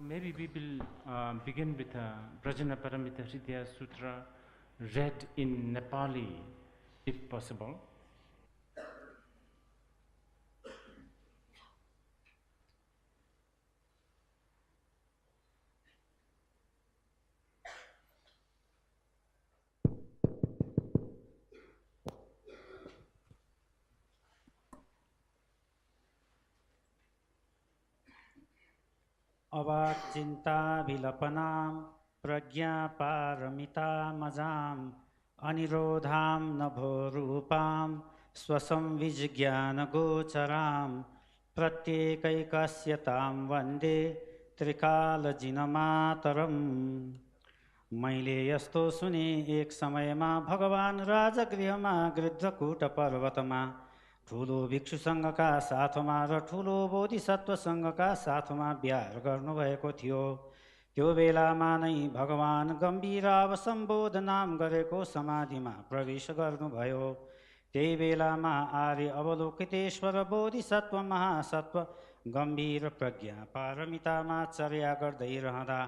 Maybe we will begin with Prajnaparamita Sutra read in Nepali, if possible. अवाक्चिन्ताभिलपनां प्रज्ञापारमितामजाम् अनिरोधां नभोरूपां स्वसंविज्ञानगोचरां प्रत्येकैकस्यतां वन्दे त्रिकालजिनमातरम्। मैले यस्तो सुने एक समयमा भगवान राजगृहमा गृद्धकूट पर्वतमा ठुलो भिक्षुसँगका साथमा र ठुलो बोधिसत्वसँगका साथमा बिहार गर्नुभएको थियो। त्यो बेलामा नै भगवान गम्भीर अवसम्बोध नाम गरेको समाधिमा प्रवेश गर्नुभयो। त्यही बेलामा आर्य अवलोकितेश्वर बोधिसत्व महासत्व गम्भीर प्रज्ञा पारमितामा चर्या गर्दै रहँदा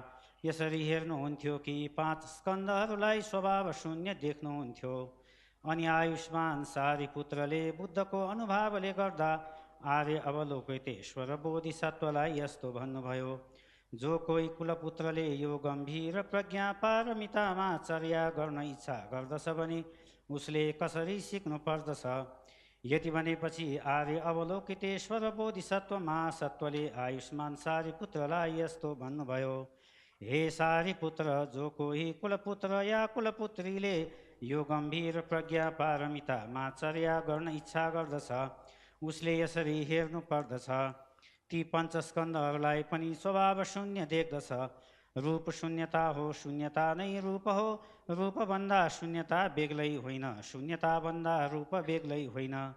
यसरी हेर्नुहुन्थ्यो कि 5 स्कन्धहरूलाई स्वभाव शून्य देख्नुहुन्थ्यो। अनि आयुष्मान सारीपुत्रले बुद्धको अनुभावले गर्दा आर्य अवलोकितेश्वर बोधिसत्वलाई यस्तो भन्नुभयो, जो कोही कुलपुत्रले यो गम्भीर प्रज्ञा पारमितामा चर्या गर्न इच्छा गर्दछ भने उसले कसरी सिक्नु पर्दछ। यति भनेपछि आर्य अवलोकितेश्वर बोधिसत्व महासत्वले आयुष्मान सारीपुत्रलाई यस्तो भन्नुभयो, हे सारीपुत्र, जो कोही कुलपुत्र या कुलपुत्रीले यो गम्भीर प्रज्ञा पारमितामा चर्या गर्न इच्छा गर्दछ उसले यसरी हेर्नु पर्दछ। ती पञ्चस्कन्धहरूलाई पनि स्वभाव शून्य देख्दछ। रूप शून्यता हो, शून्यता नै रूप हो। रूपभन्दा शून्यता बेग्लै होइन, शून्यताभन्दा रूप बेग्लै होइन।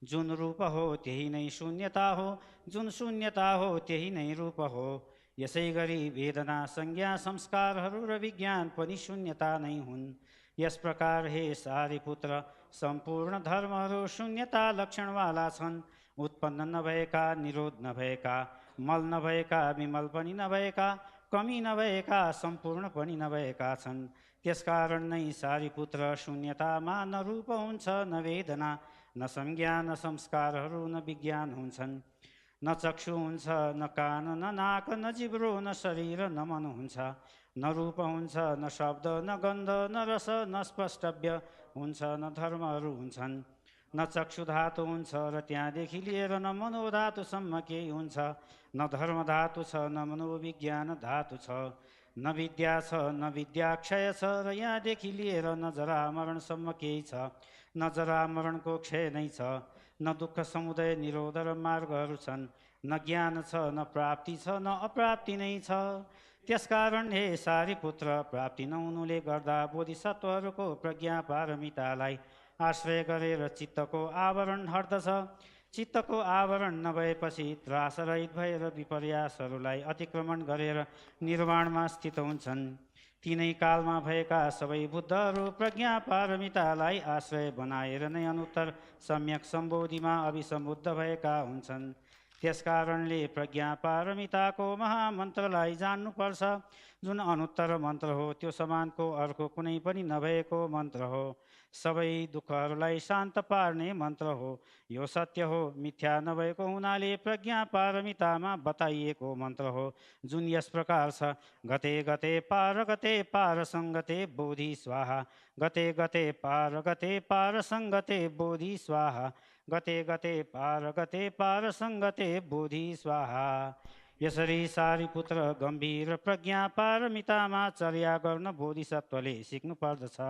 जुन रूप हो त्यही नै शून्यता हो, जुन शून्यता हो त्यही नै रूप हो। यसै गरी वेदना, संज्ञा, संस्कारहरू र विज्ञान पनि शून्यता नै हुन्। यस प्रकार हे सारीपुत्र, सम्पूर्ण धर्महरू शून्यता लक्षणवाला छन्। उत्पन्न नभएका, निरोध नभएका, मल नभएका, विमल पनि नभएका, कमी नभएका, सम्पूर्ण पनि नभएका छन्। त्यसकारण नै सारीपुत्र, शून्यतामा न रूप हुन्छ, न वेदना, न संज्ञा, न संस्कारहरू, न विज्ञान हुन्छन्। न चक्षु हुन्छ, न कान, न नाक, न जिब्रो, न शरीर, न मन हुन्छ। न रूप हुन्छ, न शब्द, न गन्ध, न रस, न स्पष्टव्य हुन्छ, न धर्महरू हुन्छन्। न चक्षु धातु हुन्छ र त्यहाँदेखि लिएर न मनोधातुसम्म केही हुन्छ। न धर्म धातु छ, न मनोविज्ञान धातु छ। न विद्या छ, न विद्याक्षय छ र यहाँदेखि लिएर न जरा मरणसम्म केही छ। न जरा मरणको क्षय नै छ। न दुःख समुदय निरोध र मार्गहरू छन्। न ज्ञान छ, न प्राप्ति छ, न अप्राप्ति नै छ। त्यसकारण हे सारीपुत्र, प्राप्ति नहुनुले गर्दा बोधिसत्वहरूको प्रज्ञा पारमितालाई आश्रय गरेर चित्तको आवरण हट्दछ। चित्तको आवरण नभएपछि त्रासरहित भएर विपर्यासहरूलाई अतिक्रमण गरेर निर्वाणमा स्थित हुन्छन्। तिनै कालमा भएका सबै बुद्धहरू प्रज्ञा पारमितालाई आश्रय बनाएर नै अनुत्तर सम्यक सम्बोधिमा अभिसम्बुद्ध भएका हुन्छन्। त्यसकारणले प्रज्ञा पारमिताको महामन्त्रलाई जान्नुपर्छ। जुन अनुत्तर मन्त्र हो त्यो समानको अर्को कुनै पनि नभएको मन्त्र हो। सबै दुःखहरूलाई शान्त पार्ने मन्त्र हो। यो सत्य हो, मिथ्या नभएको हुनाले प्रज्ञा पारमितामा बताइएको मन्त्र हो। जुन यस प्रकार छ, गते गते पार सङ्गते बोधि स्वाहा। गते गते पार सङ्गते बोधि स्वाहा। गते गते पार सङ्गते बोधि स्वाहा। यसरी सारीपुत्र, गम्भीर प्रज्ञा पारमितामा चर्या गर्न बोधिसत्वले सिक्नु पर्दछ।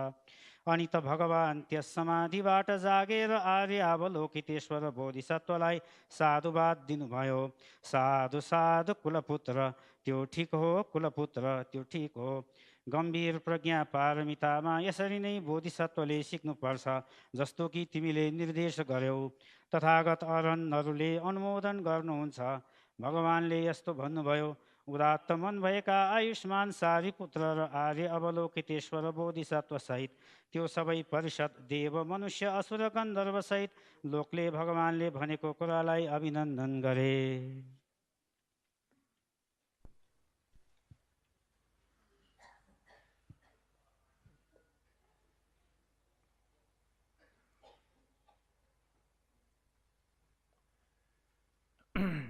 अनि त भगवान त्यस समाधिबाट जागेर आर्य अवलोकितेश्वर बोधिसत्वलाई साधुवाद दिनुभयो। साधु साधु कुलपुत्र, त्यो ठिक हो, कुलपुत्र त्यो ठिक हो। गम्भीर प्रज्ञा पारमितामा यसरी नै बोधिसत्वले सिक्नुपर्छ, जस्तो कि तिमीले निर्देश गर्यौ। तथागत अरहन्तहरूले अनुमोदन गर्नुहुन्छ। भगवानले यस्तो भन्नुभयो, उदात्त मन भएका आयुष्मान सारीपुत्र र आर्य अवलोकितेश्वर बोधिसत्व सहित त्यो सबै परिषद, देव, मनुष्य, असुर, गन्धर्व सहित लोकले भगवानले भनेको कुरालाई अभिनन्दन गरे। Okay,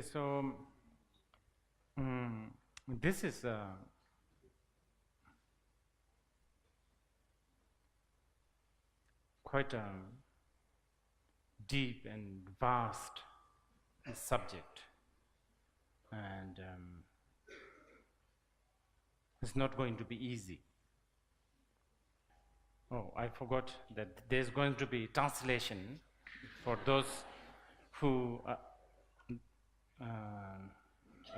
so this is quite a deep and vast subject, and it's not going to be easy. Oh, I forgot that there's going to be translation for those who are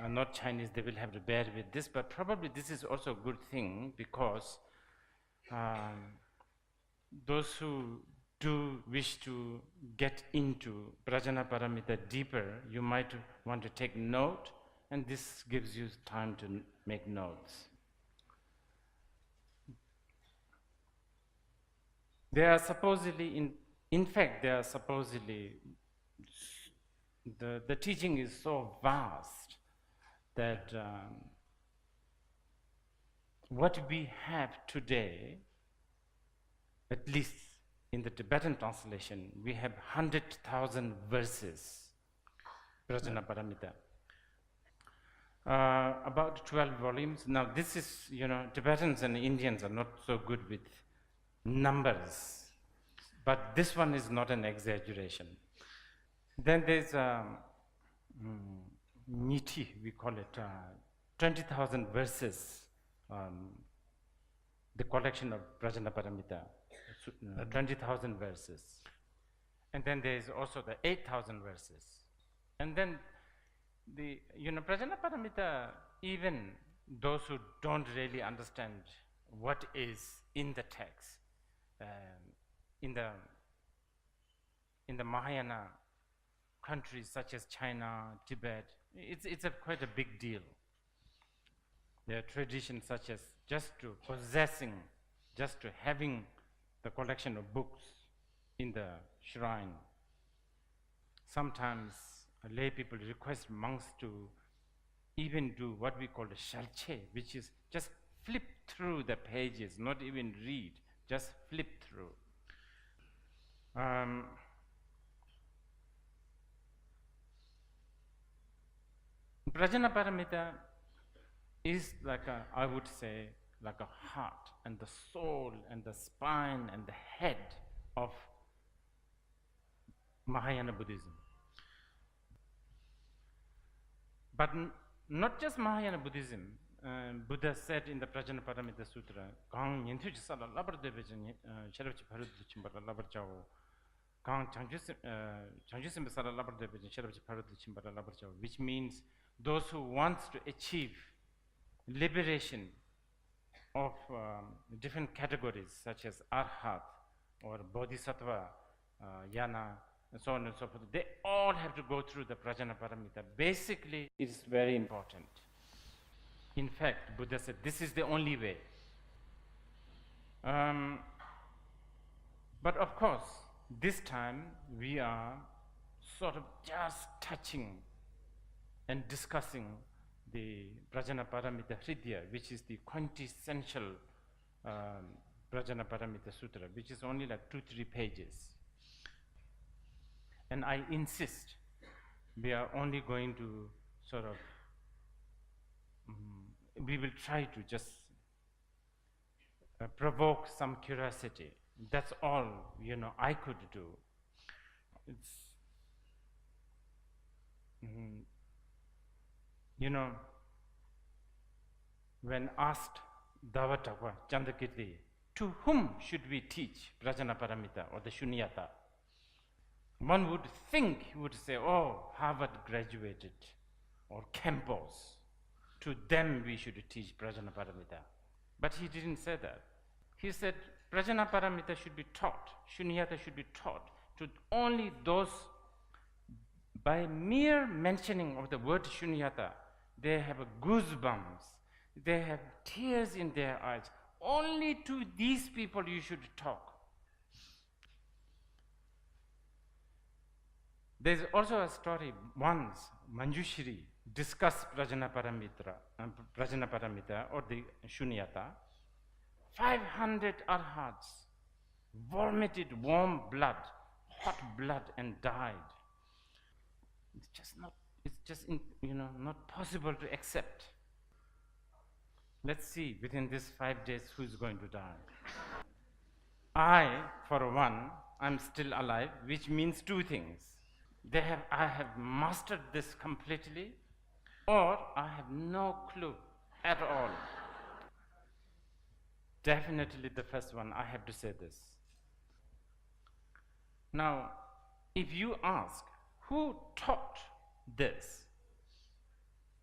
not Chinese. They will have to bear with this, but probably this is also a good thing, because those who do wish to get into Prajnaparamita deeper, you might want to take note, and this gives you time to make notes. They are supposedly, in fact, they are supposedly, the teaching is so vast that what we have today, at least in the Tibetan translation, we have 100,000 verses, Prajnaparamita. About 12 volumes. Now this is, Tibetans and Indians are not so good with numbers, but this one is not an exaggeration. Then there's Niti, we call it, 20,000 verses, the collection of Prajnaparamita, 20,000 verses. And then there's also the 8,000 verses. And then the, Prajnaparamita, even those who don't really understand what is in the text, in the Mahayana countries such as China, Tibet, it's quite a big deal. There are traditions such as just to having the collection of books in the shrine. Sometimes lay people request monks to even do what we call the sharche, which is just flip through the pages, not even read, just flip through. Prajnaparamita is like I would say, like a heart and the soul and the spine and the head of Mahayana Buddhism. But not just Mahayana Buddhism. Buddha said in the Prajnaparamita Sutra, which means those who want to achieve liberation of different categories such as Arhat or Bodhisattva, Yana, and so on and so forth, they all have to go through the Prajnaparamita. Basically, it's very important. In fact, Buddha said this is the only way. But of course, this time we are sort of just touching and discussing the Prajnaparamita Hridya, which is the quintessential Prajnaparamita Sutra, which is only like 2-3 pages. And I insist, we are only going to sort of, we will try to just provoke some curiosity. That's all, I could do. It's, when asked Davatagwa Chandakirti, to whom should we teach Prajnaparamita or the Shunyata? One would think, he would say, oh, Harvard graduated, or Campos. To them we should teach Prajnaparamita. But he didn't say that. He said Prajnaparamita should be taught, Shunyata should be taught to only those, by mere mentioning of the word Shunyata, they have goosebumps, they have tears in their eyes. Only to these people you should talk. There's also a story, once Manjushri discussed Prajnaparamita or the Shunyata. 500 arhats vomited warm blood, hot blood, and died. It's just not possible to accept. Let's see within these 5 days who's going to die. I, for one, I'm still alive, which means two things. I have mastered this completely, or I have no clue at all. Definitely the first one, I have to say this. Now, if you ask, who taught this?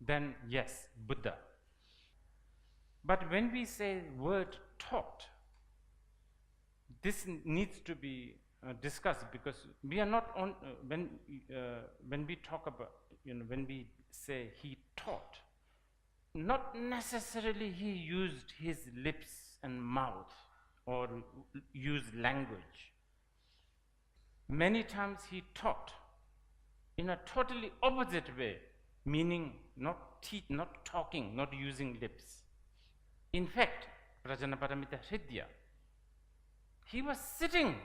Then yes, Buddha. But when we say word taught, this needs to be discussed, because we are not on, when we talk about, when we say he taught, not necessarily he used his lips and mouth or used language. Many times he taught in a totally opposite way, meaning not talking, not using lips. In fact, Prajnaparamita Hridya, he was sitting,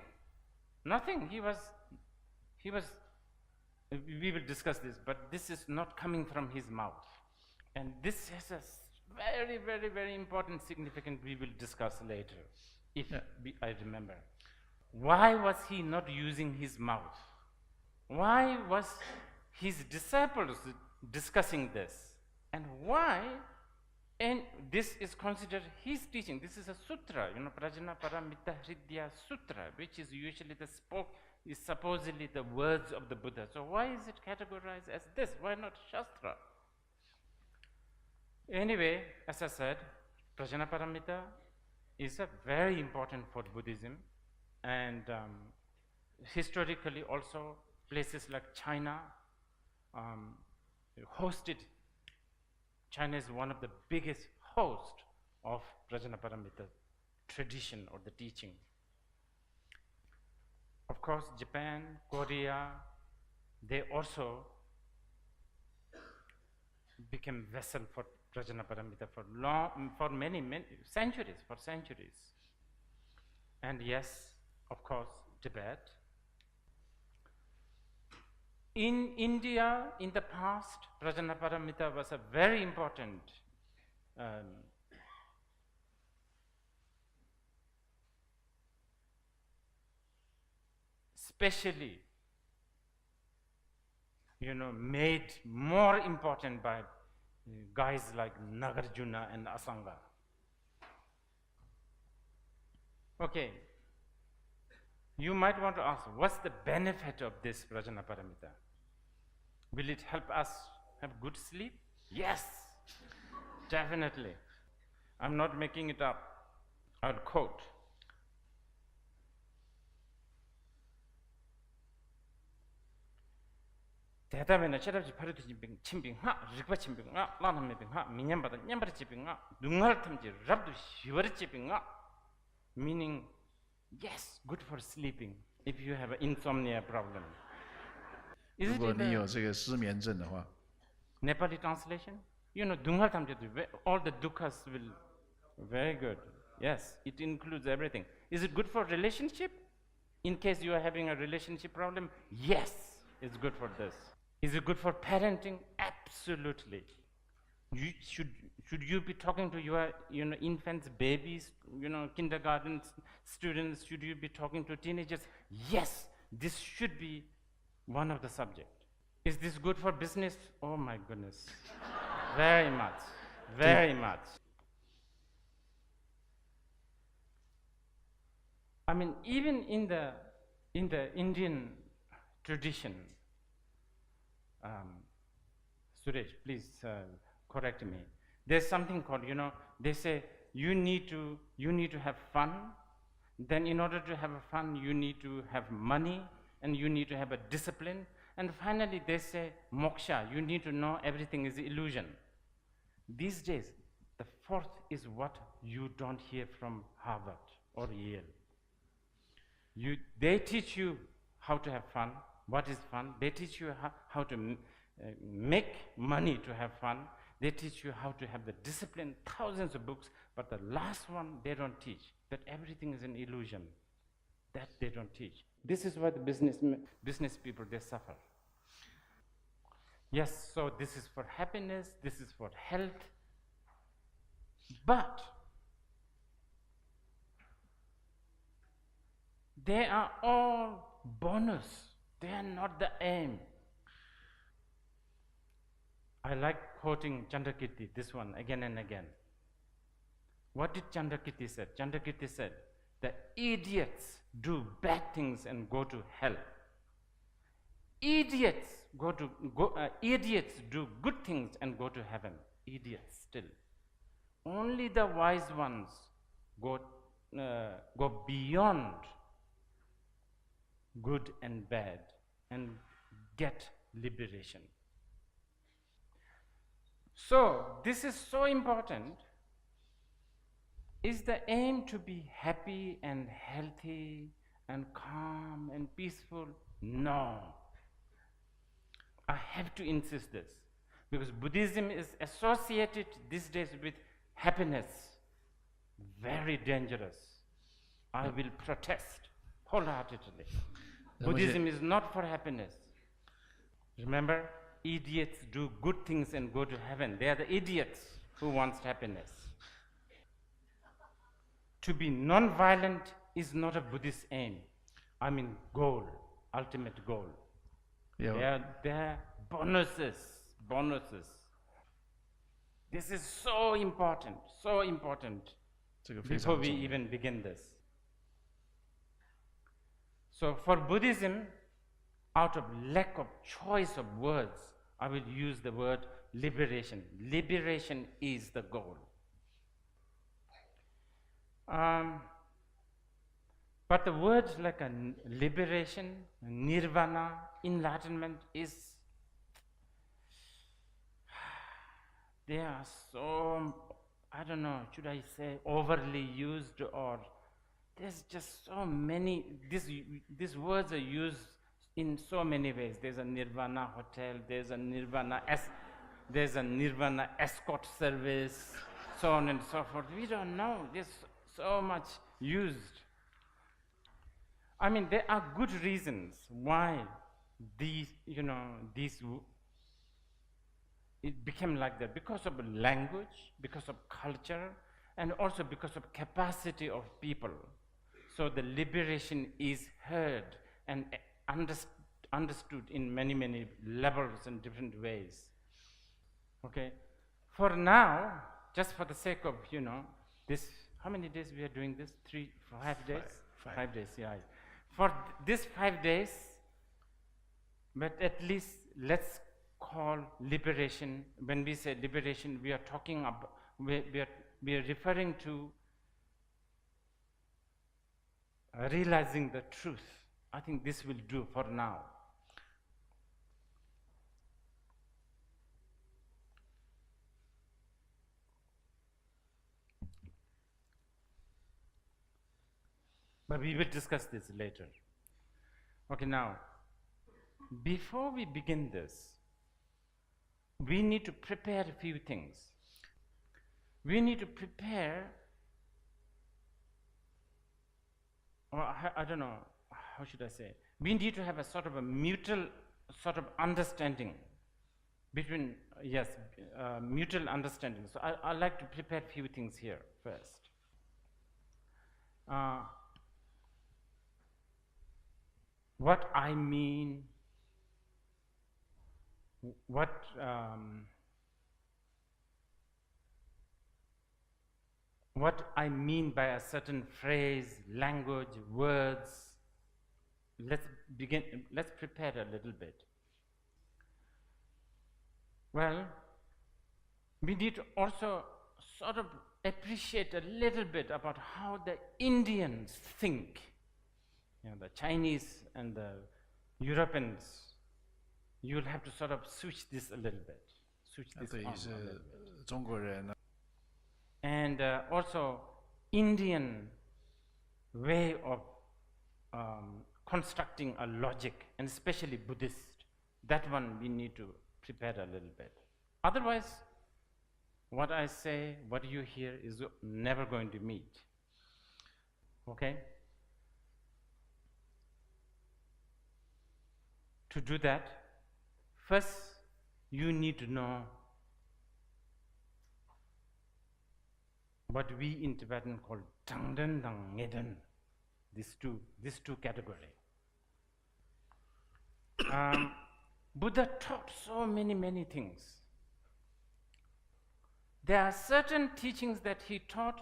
nothing, he was, we will discuss this, but this is not coming from his mouth. And this has a very, very, very important significance we will discuss later, if I remember. Why was he not using his mouth? Why was his disciples discussing this? And why? And this is considered his teaching. This is a sutra, Prajnaparamita Hridya Sutra, which is usually is supposedly the words of the Buddha. So why is it categorized as this? Why not Shastra? Anyway, as I said, Prajnaparamita is a very important for Buddhism, and historically also places like China hosted. China is one of the biggest hosts of Prajnaparamita tradition or the teaching. Of course, Japan, Korea, they also became vessel for Prajnaparamita for many centuries. And yes, of course, Tibet. In India, in the past, Prajnaparamita was a very important especially, made more important by guys like Nagarjuna and Asanga. Okay, you might want to ask, what's the benefit of this Prajnaparamita? Will it help us have good sleep? Yes, definitely. I'm not making it up. I'll quote. 대답에는 체답지 파르티 진빙하 릭바 진빙하 라나메빙하 미냠바다 냠바리 진빙하 능할 탐지 랍도 시버리 진빙하 meaning yes, good for sleeping if you have an insomnia problem. 如果你有这个失眠症的话 Nepali translation? 능할 탐지 all the dukkha's will very good. Yes, it includes everything. Is it good for relationship? In case you are having a relationship problem, yes, it's good for this. Is it good for parenting? Absolutely. Should you be talking to your infants, babies, kindergarten students? Should you be talking to teenagers? Yes, this should be one of the subjects. Is this good for business? Oh my goodness. Very much. Very much. I mean, even in the Indian tradition, Suresh, please correct me. There's something called, they say you need to have fun. Then in order to have fun, you need to have money, and you need to have a discipline. And finally, they say moksha. You need to know everything is illusion. These days, the fourth is what you don't hear from Harvard or Yale. They teach you how to have fun. What is fun? They teach you how to make money to have fun. They teach you how to have the discipline, thousands of books, but the last one they don't teach, that everything is an illusion. That they don't teach. This is why the business people, they suffer. Yes, so this is for happiness, this is for health, but they are all bonus. They are not the aim. I like quoting Chandrakirti, this one, again and again. What did Chandrakirti say? Chandrakirti said, the idiots do bad things and go to hell. Idiots do good things and go to heaven. Idiots still. Only the wise ones go beyond good and bad and get liberation. So this is so important. Is the aim to be happy and healthy and calm and peaceful? No. I have to insist this, because Buddhism is associated these days with happiness. Very dangerous. I will protest wholeheartedly. Buddhism is not for happiness. Remember, idiots do good things and go to heaven. They are the idiots who want happiness. To be non-violent is not a Buddhist aim. I mean goal, ultimate goal. Yeah. They are bonuses. This is so important before we even begin this. So for Buddhism, out of lack of choice of words, I will use the word liberation. Liberation is the goal. But the words like a liberation, nirvana, enlightenment they are so, I don't know, should I say overly used, or there's just so many, these words are used in so many ways. There's a nirvana hotel, there's a nirvana escort service, so on and so forth. We don't know. There's so much used. I mean, there are good reasons why it became like that, because of language, because of culture, and also because of capacity of people. So the liberation is heard and understood in many, many levels and different ways. Okay? For now, just for the sake of, this, how many days we are doing this? 5 days? 5 days, yeah. For this 5 days, but at least let's call liberation. When we say liberation, we are talking about, we are referring to realizing the truth. I think this will do for now. But we will discuss this later. Okay, now, before we begin this, we need to prepare a few things. We need to prepare, or I don't know, how should I say? We need to have a sort of a mutual sort of understanding between, mutual understanding. So I'd like to prepare a few things here first. What I mean, what I mean by a certain phrase, language, words. Let's prepare a little bit. Well, we need to also sort of appreciate a little bit about how the Indians think. The Chinese and the Europeans, you'll have to sort of switch this a little bit. And also Indian way of constructing a logic, and especially Buddhist. That one we need to prepare a little bit. Otherwise, what I say, what you hear is never going to meet. Okay? To do that, first you need to know what we in Tibetan call Tangden Dang Ngeden, these two categories. Buddha taught so many things. There are certain teachings that he taught,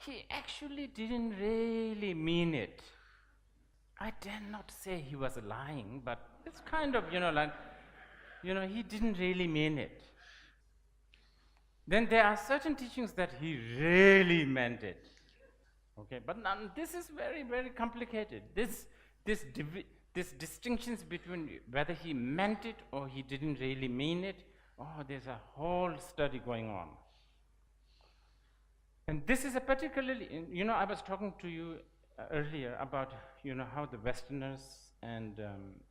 he actually didn't really mean it. I dare not say he was lying, but it's kind of, he didn't really mean it. Then there are certain teachings that he really meant it. Okay, but this is very complicated. This distinctions between whether he meant it or he didn't really mean it, there's a whole study going on. And this is a particularly, I was talking to you earlier about, how the Westerners and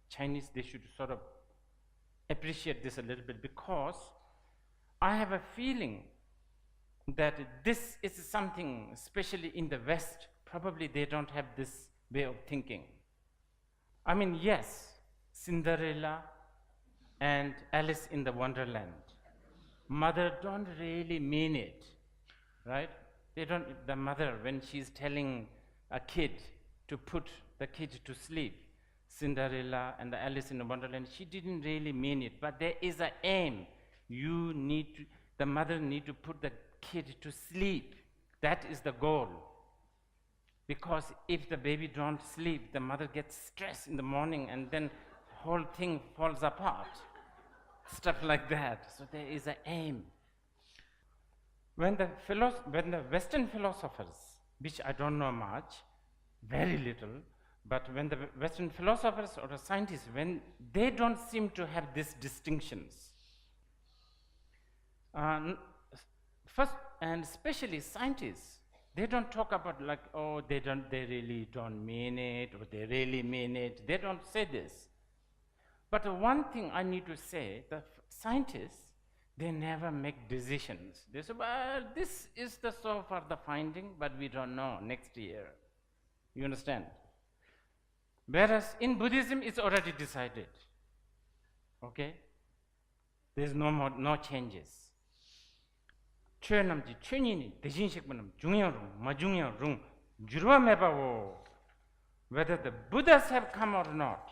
Chinese, they should sort of appreciate this a little bit, because I have a feeling that this is something, especially in the West, probably they don't have this way of thinking. I mean, yes, Cinderella and Alice in the Wonderland, mother don't really mean it, right? The mother, when she's telling a kid to put the kid to sleep, Cinderella and the Alice in the Wonderland, she didn't really mean it, but there is an aim. The mother need to put the kid to sleep. That is the goal. Because if the baby don't sleep, the mother gets stressed in the morning and then the whole thing falls apart. Stuff like that. So there is an aim. When the Western philosophers, which I don't know much, very little, but when the Western philosophers or the scientists, when they don't seem to have these distinctions, first, and especially scientists, they don't talk about they really don't mean it, or they really mean it. They don't say this. But one thing I need to say, the scientists, they never make decisions. They say, well, this is so far the finding, but we don't know next year. You understand? Whereas in Buddhism, it's already decided. Okay? There's no changes. 최남지 최인이 대신식분은 중요한 마중요한 주로매바오. Whether the Buddhas have come or not,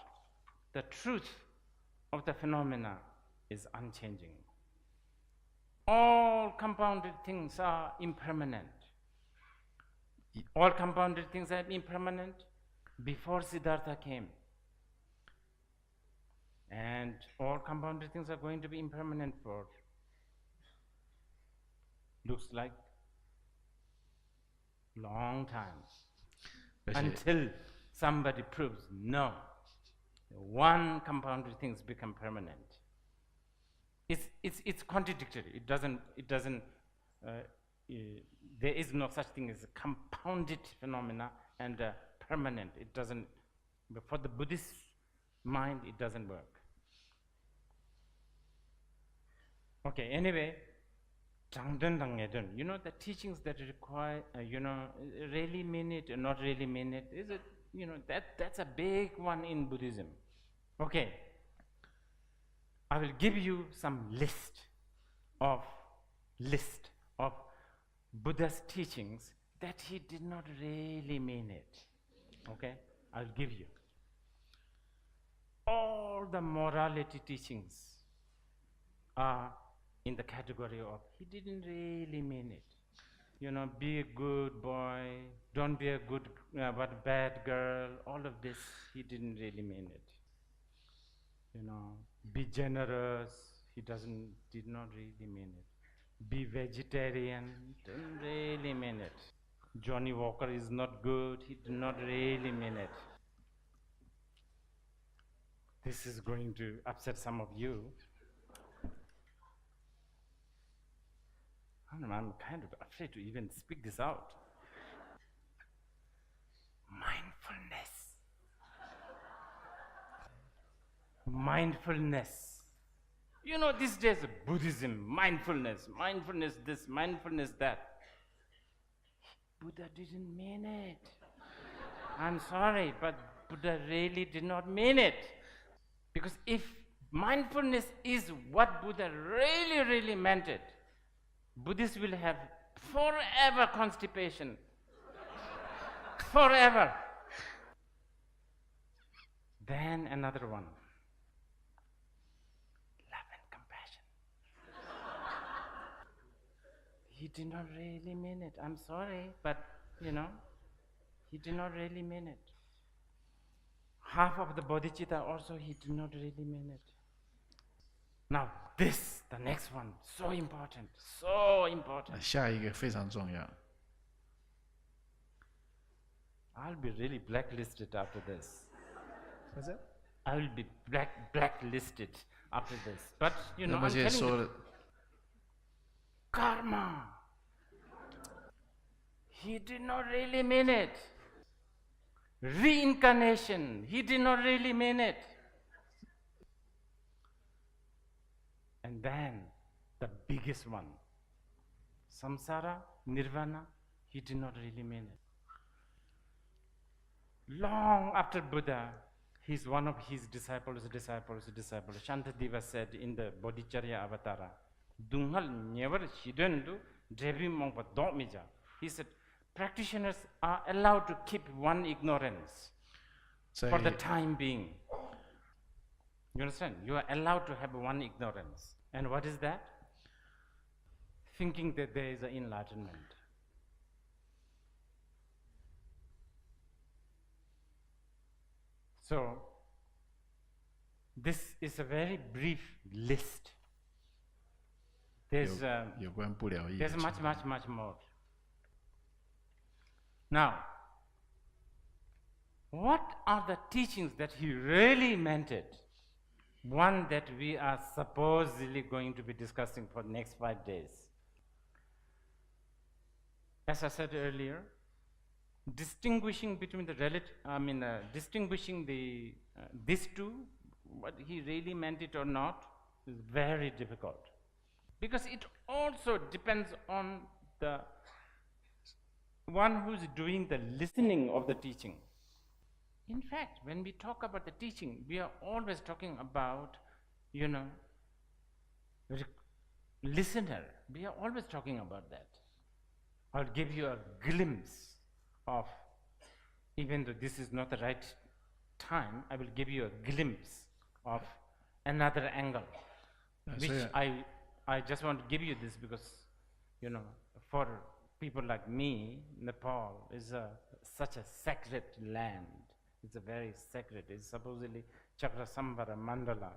the truth of the phenomena is unchanging. All compounded things are impermanent. All compounded things are impermanent before Siddhartha came. And all compounded things are going to be impermanent for, looks like, long time. Until somebody proves, no, one compounded things become permanent. It's contradictory. It doesn't. There is no such thing as a compounded phenomena and permanent. It doesn't. For the Buddhist mind, it doesn't work. Okay. Anyway, the teachings that require, really mean it or not really mean it. Is it? That's a big one in Buddhism. Okay. I will give you some list of Buddha's teachings that he did not really mean it. Okay? I'll give you. All the morality teachings are in the category of he didn't really mean it. Be a good boy, don't be a good but bad girl, all of this, he didn't really mean it. Be generous, he did not really mean it. Be vegetarian, didn't really mean it. Johnny Walker is not good, he did not really mean it. This is going to upset some of you. I'm kind of afraid to even speak this out. Mindfulness. These days, Buddhism, mindfulness this, mindfulness that. Buddha didn't mean it. I'm sorry, but Buddha really did not mean it. Because if mindfulness is what Buddha really, really meant it, Buddhists will have forever constipation. Forever. Then another one. Love and compassion. He did not really mean it. I'm sorry, but he did not really mean it. Half of the bodhicitta also, he did not really mean it. Now this, the next one, so important, so important. 下一个非常重要。 I'll be really blacklisted after this. What's that? I will be blacklisted after this. But I'm 那么现在 telling 说 you, 了， karma. He did not really mean it. Reincarnation. He did not really mean it. And then the biggest one, samsara, nirvana. He did not really mean it. Long after Buddha, one of his disciples, Shantadeva said in the Bodhicharya Avatara, Dunghal never shidendu drevi mongpa domija. He said, practitioners are allowed to keep one ignorance for the time being. You understand? You are allowed to have one ignorance. And what is that? Thinking that there is an enlightenment. So, this is a very brief list. There's 有关不了义的 there's 情 much, 况 much, much more. Now, what are the teachings that he really meant it? One that we are supposedly going to be discussing for the next 5 days. As I said earlier, distinguishing between distinguishing these two, what he really meant it or not, is very difficult. Because it also depends on the one who's doing the listening of the teaching. In fact, when we talk about the teaching, we are always talking about, listener. We are always talking about that. I'll give you a glimpse of, even though this is not the right time, I will give you a glimpse of another angle, which I just want to give you this because, for people like me, Nepal is such a sacred land. It's a very sacred. It's supposedly Chakrasambhara Mandala.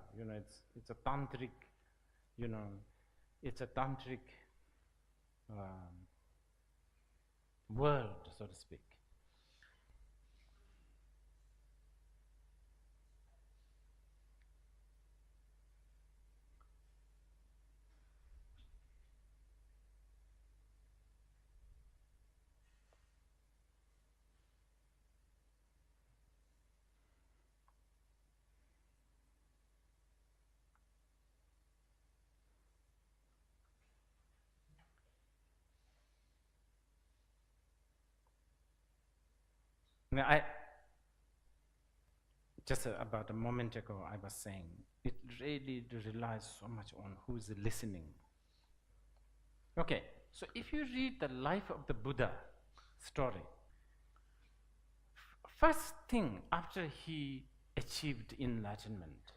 It's a tantric. It's a tantric world, so to speak. Now, just about a moment ago, I was saying, it really relies so much on who's listening. Okay, so if you read the life of the Buddha story, first thing after he achieved enlightenment,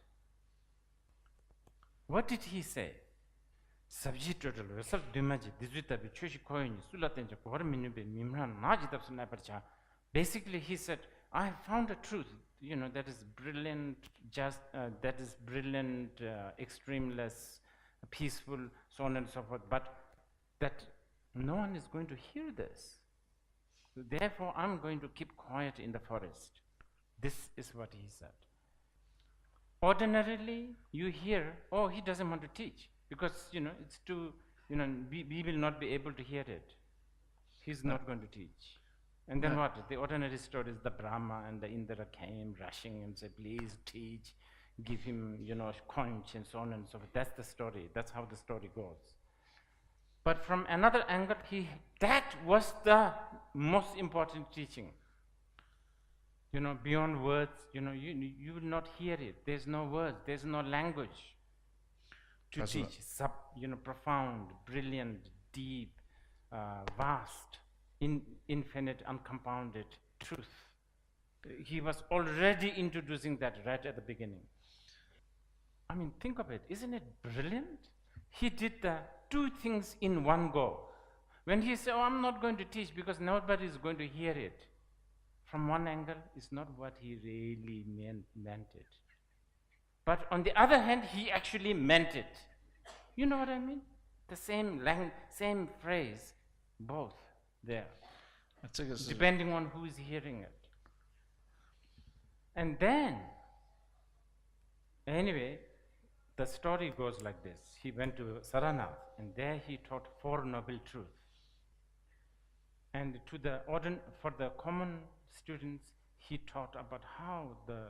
what did he say? He basically, he said, I have found a truth, that is brilliant, extremeless, peaceful, so on and so forth, but that no one is going to hear this. Therefore, I'm going to keep quiet in the forest. This is what he said. Ordinarily, you hear, oh, he doesn't want to teach, because, it's too, we will not be able to hear it. He's not going to teach. And then what? The ordinary story is the Brahma and the Indra came rushing and said, please teach, give him, conch and so on and so forth. That's the story. That's how the story goes. But from another angle, that was the most important teaching. beyond words, you will not hear it. There's no words, there's no language to That's teach. Profound, brilliant, deep, vast, infinite, uncompounded truth. He was already introducing that right at the beginning. I mean, think of it. Isn't it brilliant? He did the two things in one go. When he said, I'm not going to teach because nobody is going to hear it, from one angle, it's not what he really meant it. But on the other hand, he actually meant it. You know what I mean? The same phrase, both there, depending on who is hearing it. And then, anyway, the story goes like this. He went to Saranath, and there he taught Four Noble Truths. And for the common students, he taught about how the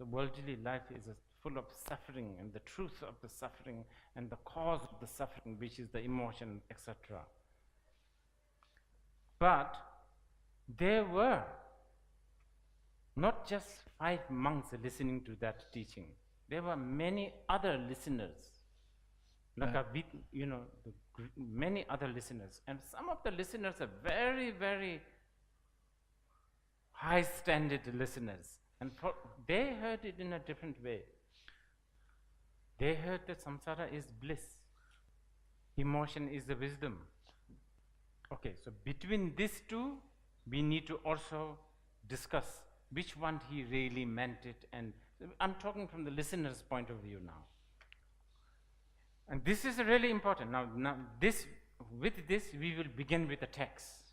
worldly life is full of suffering, and the truth of the suffering, and the cause of the suffering, which is the emotion, etc. But there were not just 5 monks listening to that teaching. There were many other listeners, many other listeners, and some of the listeners are very, very high-standard listeners, and they heard it in a different way. They heard that samsara is bliss, emotion is the wisdom. Okay, so between these two, we need to also discuss which one he really meant it, and I'm talking from the listener's point of view now. And this is really important. Now with this, we will begin with the text.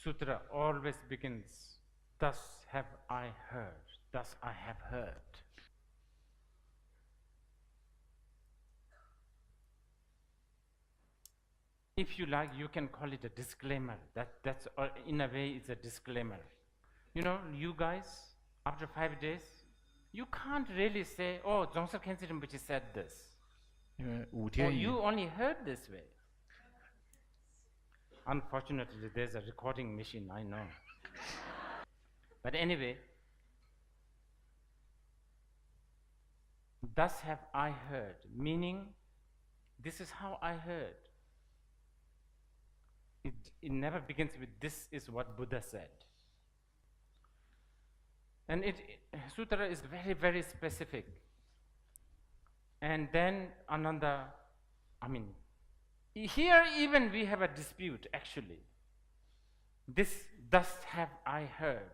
Sutra always begins, thus have I heard, thus I have heard. If you like, you can call it a disclaimer. That's in a way, it's a disclaimer. You guys, after 5 days, you can't really say, oh, Dzongsa Khyentse Rinpoche said this. Or you only heard this way. Unfortunately, there's a recording machine, I know. But anyway, thus have I heard, meaning this is how I heard. It never begins with this is what Buddha said. And Sutra is very, very specific. And then Ananda, here even we have a dispute actually. This, thus have I heard.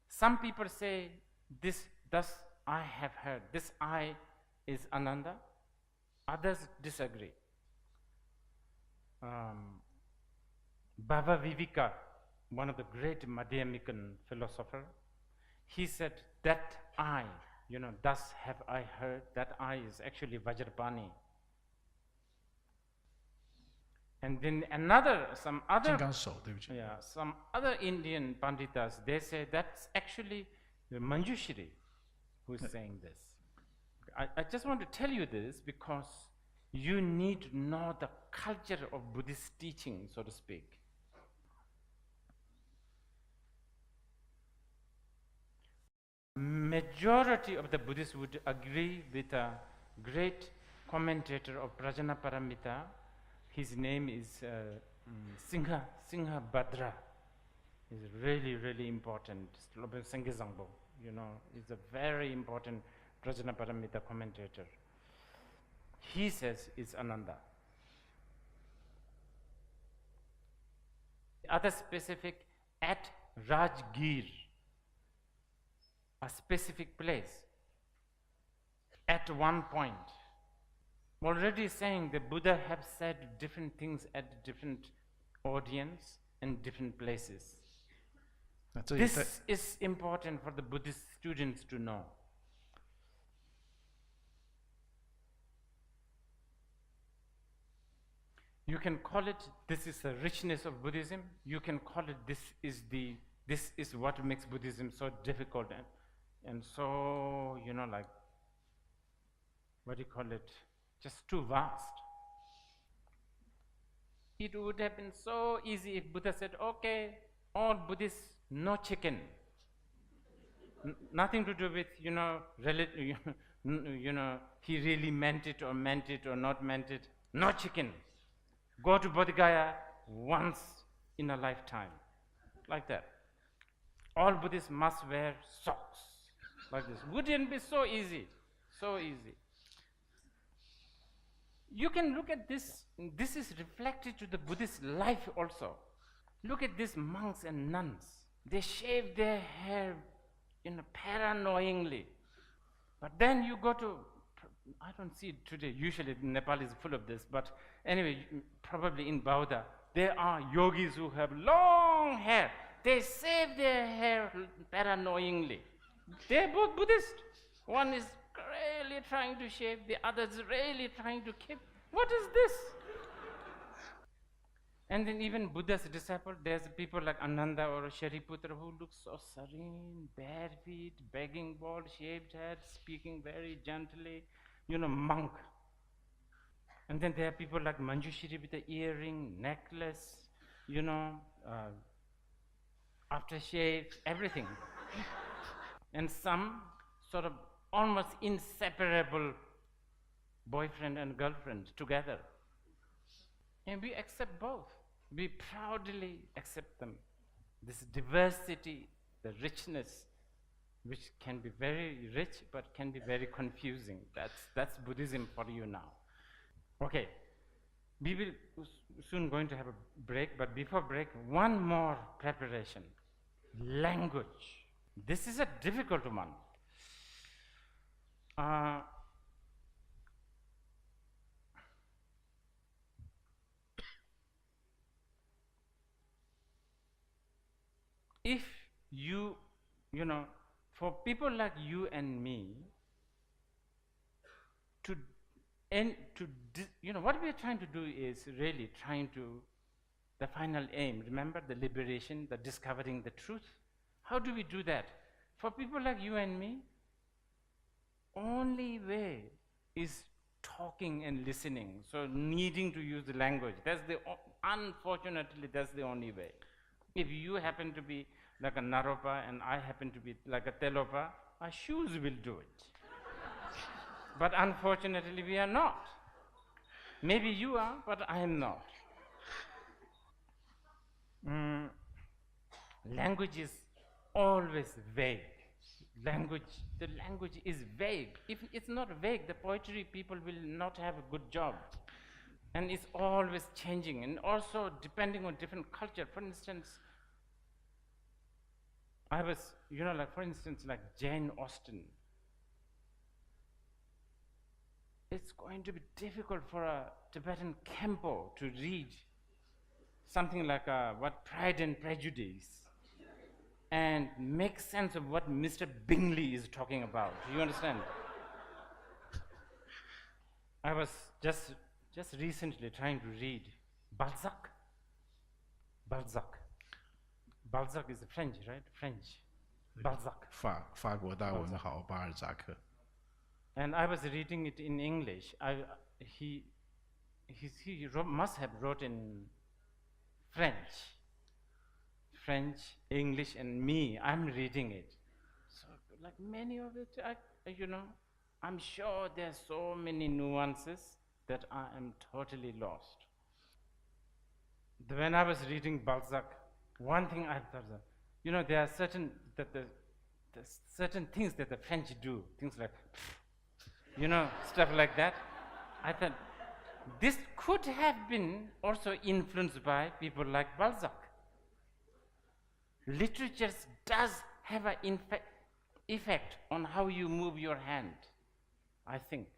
Some people say this, thus I have heard. This I is Ananda. Others disagree. Bhava Viveka, one of the great Madhyamikan philosopher, he said that I, thus have I heard, that I is actually Vajrapani. And then some other Indian Panditas, they say that's actually Manjushri who is saying this. I just want to tell you this because you need to know the culture of Buddhist teaching, so to speak. Majority of the Buddhists would agree with a great commentator of Prajnaparamita. His name is Singha Bhadra. He's really, really important. He's a very important Prajnaparamita commentator. He says it's Ananda. Other specific, at Rajgir, a specific place, at one point. Already saying the Buddha have said different things at different audience and different places. This is important for the Buddhist students to know. You can call it, this is the richness of Buddhism. You can call it, this is what makes Buddhism so difficult and so, what do you call it? Just too vast. It would have been so easy if Buddha said, okay, all Buddhists, no chicken. Nothing to do with, he really meant it or not meant it. No chicken. Go to Bodh Gaya once in a lifetime. Like that. All Buddhists must wear socks. Like this. Wouldn't be so easy. So easy. You can look at this. This is reflected to the Buddhist life also. Look at these monks and nuns. They shave their hair paranoidly. But then you go to, I don't see it today, usually Nepal is full of this, but anyway, probably in Bauda, there are yogis who have long hair. They shave their hair paranoidly. They're both Buddhist. One is really trying to shave, the other is really trying to keep. What is this? And then even Buddha's disciple, there's people like Ananda or Shariputra who look so serene, bare feet, begging bowl, shaved head, speaking very gently, monk. And then there are people like Manjushri with the earring, necklace, aftershave, everything. And some sort of almost inseparable boyfriend and girlfriend together. And we accept both. We proudly accept them. This diversity, the richness, which can be very rich but can be very confusing. That's Buddhism for you now. Okay, we will soon going to have a break, but before break, one more preparation. Language. This is a difficult one. If you, for people like you and me, what we are trying to do is really trying to, the final aim, remember the liberation, the discovering the truth. How do we do that? For people like you and me, only way is talking and listening, so needing to use the language. Unfortunately, that's the only way. If you happen to be like a Naropa and I happen to be like a Telopa, our shoes will do it. But unfortunately, we are not. Maybe you are, but I am not. Language is always vague. The language is vague. If it's not vague, the poetry people will not have a good job. And it's always changing, and also depending on different culture. For instance, I was, for instance, like Jane Austen. It's going to be difficult for a Tibetan Khenpo to read something like what Pride and Prejudice and make sense of what Mr. Bingley is talking about. Do you understand? I was just recently trying to read Balzac. Balzac is French, right? French. Balzac. 法国大文豪巴尔扎克。 And I was reading it in English. He must have wrote in French, English, and me. I'm reading it. So, like many of it, I'm sure there's so many nuances that I am totally lost. When I was reading Balzac, one thing I thought, there are certain things that the French do, things like, stuff like that. I thought this could have been also influenced by people like Balzac. Literature does have an effect on how you move your hand, I think.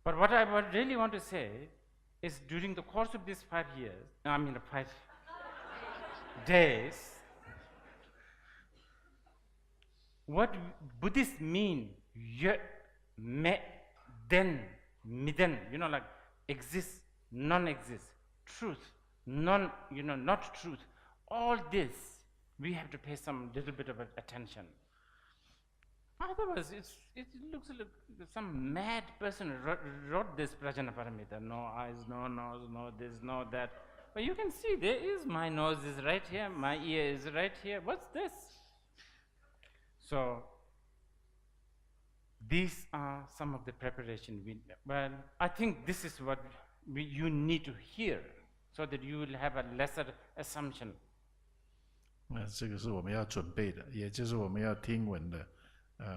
But what I really want to say is during the course of these 5 days, what Buddhists mean, midden, like exist, non-exist, truth, not truth. All this, we have to pay some little bit of attention. Otherwise, it looks like some mad person wrote this Prajnaparamita. No eyes, no nose, no this, no that. But you can see there is my nose is right here, my ear is right here. What's this? So these are some of the preparation. Well, I think this is what you need to hear so that you will have a lesser assumption. 那这个是我们要准备的，也就是我们要听闻的，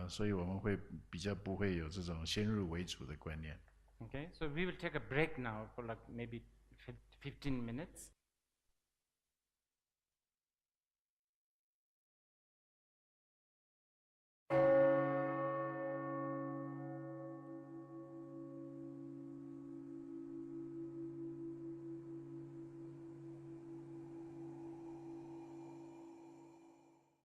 所以我们会比较不会有这种先入为主的观念。Okay, so we will take a break now for like maybe 15 minutes.